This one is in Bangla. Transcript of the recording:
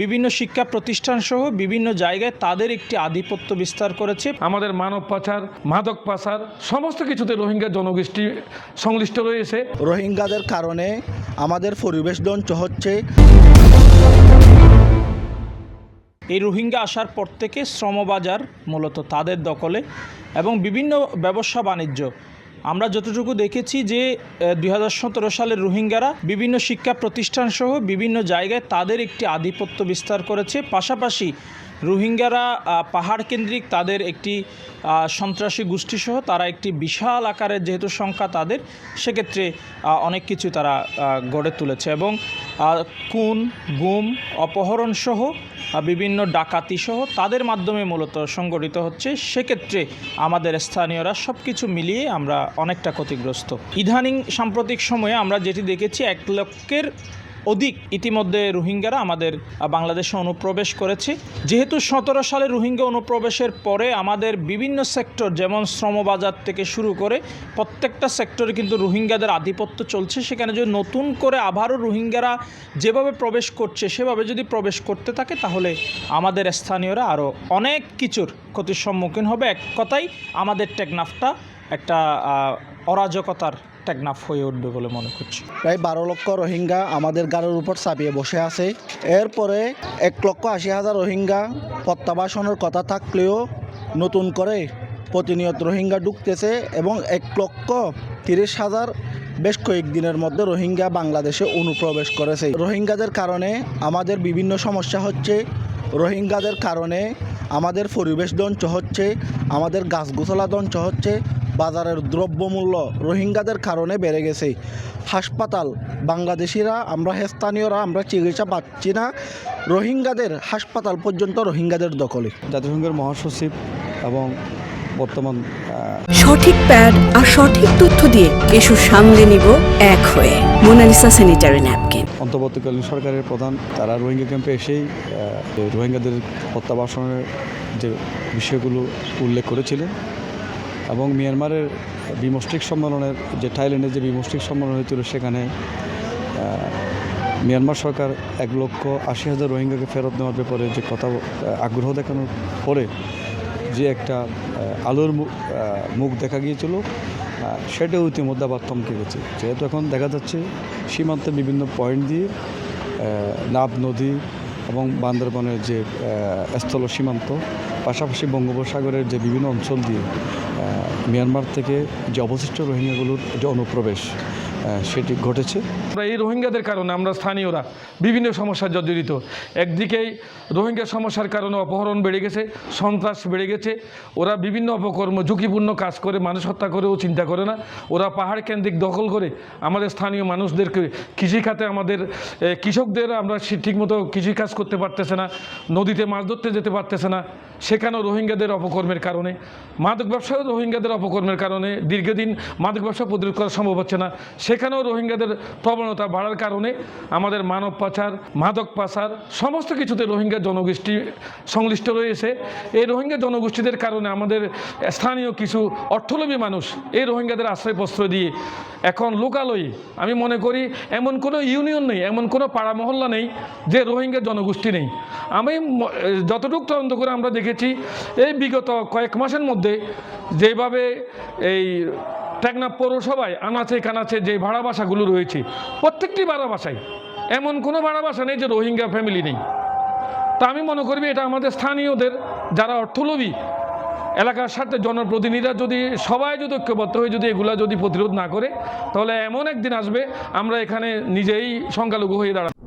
বিভিন্ন শিক্ষা প্রতিষ্ঠান সহ বিভিন্ন জায়গায় তাদের একটি আধিপত্য বিস্তার করেছে। আমাদের মানব পাচার, মাদক পাচার সমস্ত কিছুতে রোহিঙ্গা জনগোষ্ঠী সংশ্লিষ্ট রয়েছে। রোহিঙ্গাদের কারণে আমাদের পরিবেশ ধ্বংস হচ্ছে। এই রোহিঙ্গা আসার পর থেকে শ্রমবাজার মূলত তাদের দখলে এবং বিভিন্ন ব্যবসা বাণিজ্য আমরা যতটুকু দেখেছি যে 2017 সালের রোহিঙ্গারা বিভিন্ন শিক্ষা প্রতিষ্ঠান সহ বিভিন্ন জায়গায় তাদের একটি আধিপত্য বিস্তার করেছে। পাশাপাশি রোহিঙ্গারা পাহাড় কেন্দ্রিক তাদের একটি সন্ত্রাসী গোষ্ঠীসহ তারা একটি বিশাল আকারের যেহেতু সংখ্যা তাদের, সেক্ষেত্রে অনেক কিছু তারা গড়ে তুলেছে এবং খুন, গুম, অপহরণ সহ বিভিন্ন ডাকাতি সহ তাদের মাধ্যমে মূলত সংগঠিত হচ্ছে। সেক্ষেত্রে আমাদের স্থানীয়রা সব কিছু মিলিয়ে আমরা অনেকটা ক্ষতিগ্রস্ত। ইদানিং সাম্প্রতিক সময়ে আমরা যেটি দেখেছি 1 লক্ষের অধিক ইতিমধ্যে রোহিঙ্গারা আমাদের বাংলাদেশে অনুপ্রবেশ করেছে। যেহেতু 17 সালে রোহিঙ্গা অনুপ্রবেশের পরে আমাদের বিভিন্ন সেক্টর যেমন শ্রমবাজার থেকে শুরু করে প্রত্যেকটা সেক্টরে কিন্তু রোহিঙ্গাদের আধিপত্য চলছে। সেখানে যদি নতুন করে আবারও রোহিঙ্গারা যেভাবে প্রবেশ করছে সেভাবে যদি প্রবেশ করতে থাকে তাহলে আমাদের স্থানীয়রা আরও অনেক কিছুর ক্ষতির সম্মুখীন হবে। এক কথাই আমাদের টেকনাফটা একটা অরাজকতার টেকনাফ হয়ে উঠবে বলে মনে করছি। প্রায় 12 লক্ষ রোহিঙ্গা আমাদের গাড়ির উপর চাপিয়ে বসে আছে। এরপরে 1,80,000 রোহিঙ্গা প্রত্যাবাসনের কথা থাকলেও নতুন করে প্রতিনিয়ত রোহিঙ্গা ঢুকতেছে এবং 1,30,000 বেশ কয়েকদিনের মধ্যে রোহিঙ্গা বাংলাদেশে অনুপ্রবেশ করেছে। রোহিঙ্গাদের কারণে আমাদের বিভিন্ন সমস্যা হচ্ছে। রোহিঙ্গাদের কারণে আমাদের পরিবেশ ধ্বংস হচ্ছে, আমাদের গাছগাছালি ধ্বংস হচ্ছে, বাজারের দ্রব্যমূল্য রোহিঙ্গাদের কারণে বেড়ে গেছে। হাসপাতাল বাংলাদেশিরা আমরা স্থানীয়রা আমরা চিকিৎসা পাচ্ছি না, রোহিঙ্গাদের হাসপাতাল পর্যন্ত রোহিঙ্গাদের দখলে। জাতিসংঘের মহাসচিব এবং বর্তমান সঠিক প্যাড আর সঠিক তথ্য দিয়ে এসব সামলে নিব এক হয়ে। Monalisa sanitary napkin. অন্তর্বর্তীকালীন সরকারের প্রধান তারা রোহিঙ্গা ক্যাম্পে এসেই রোহিঙ্গাদের প্রত্যাবাসনের যে বিষয়গুলো উল্লেখ করেছিলেন এবং মিয়ানমারের বিমস্ট্রিক সম্মেলনের যে থাইল্যান্ডের যে বিমস্ট্রিক সম্মেলন হয়েছিল সেখানে মিয়ানমার সরকার 1,80,000 রোহিঙ্গাকে ফেরত নেওয়ার ব্যাপারে যে কথা আগ্রহ দেখানোর পরে যে একটা আলোর মুখ দেখা গিয়েছিল সেটাও ইতিমধ্যে আবার থমকে গেছে। যেহেতু এখন দেখা যাচ্ছে সীমান্তের বিভিন্ন পয়েন্ট দিয়ে নাব নদী এবং বান্দরবানের যে স্থল সীমান্ত পাশাপাশি বঙ্গোপসাগরের যে বিভিন্ন অঞ্চল দিয়ে মিয়ানমার থেকে যে অবশিষ্ট রোহিঙ্গাগুলোর যে অনুপ্রবেশ সেটি ঘটেছে। এই রোহিঙ্গাদের কারণে আমরা স্থানীয়রা বিভিন্ন সমস্যায় জর্জরিত। একদিকেই রোহিঙ্গা সমস্যার কারণে অপহরণ বেড়ে গেছে, সন্ত্রাস বেড়ে গেছে। ওরা বিভিন্ন অপকর্ম ঝুঁকিপূর্ণ কাজ করে, মানুষ হত্যা করেও চিন্তা করে না। ওরা পাহাড় কেন্দ্রিক দখল করে আমাদের স্থানীয় মানুষদেরকে কৃষিখাতে আমাদের কৃষকদের আমরা ঠিকমতো কৃষিকাজ করতে পারতেছে না, নদীতে মাছ ধরতে যেতে পারতেছে না। সেখানেও রোহিঙ্গাদের অপকর্মের কারণে, মাদক ব্যবসায় রোহিঙ্গাদের অপকর্মের কারণে দীর্ঘদিন মাদক ব্যবসা প্রতিরোধ করা সম্ভব হচ্ছে না। সেখানেও রোহিঙ্গাদের প্রবণতা বাড়ার কারণে আমাদের মানব পাচার, মাদক পাচার সমস্ত কিছুতে রোহিঙ্গা জনগোষ্ঠী সংশ্লিষ্ট রয়েছে। এই রোহিঙ্গা জনগোষ্ঠীদের কারণে আমাদের স্থানীয় কিছু অর্থলোভী মানুষ এই রোহিঙ্গাদের আশ্রয় প্রশ্রয় দিয়ে এখন লোকালয়ে আমি মনে করি এমন কোনো ইউনিয়ন নেই, এমন কোনো পাড়া মহল্লা নেই যে রোহিঙ্গা জনগোষ্ঠী নেই। আমি যতটুকু তদন্ত করে আমরা দেখেছি এই বিগত কয়েক মাসের মধ্যে যেভাবে এই টেকনাফ পৌরসভায় আনাচে কানাচে যে ভাড়া বাসাগুলো রয়েছে প্রত্যেকটি ভাড়া বাসায় এমন কোনো ভাড়া বাসা নেই যে রোহিঙ্গা ফ্যামিলি নেই। তা আমি মনে করি এটা আমাদের স্থানীয়দের যারা অর্থলোভী এলাকার সাথে জনপ্রতিনিধিরা যদি সবাই যদি ঐক্যবদ্ধ হয়ে যদি এগুলা যদি প্রতিরোধ না করে তাহলে এমন একদিন আসবে আমরা এখানে নিজেই সংখ্যালঘু হয়ে দাঁড়াবো।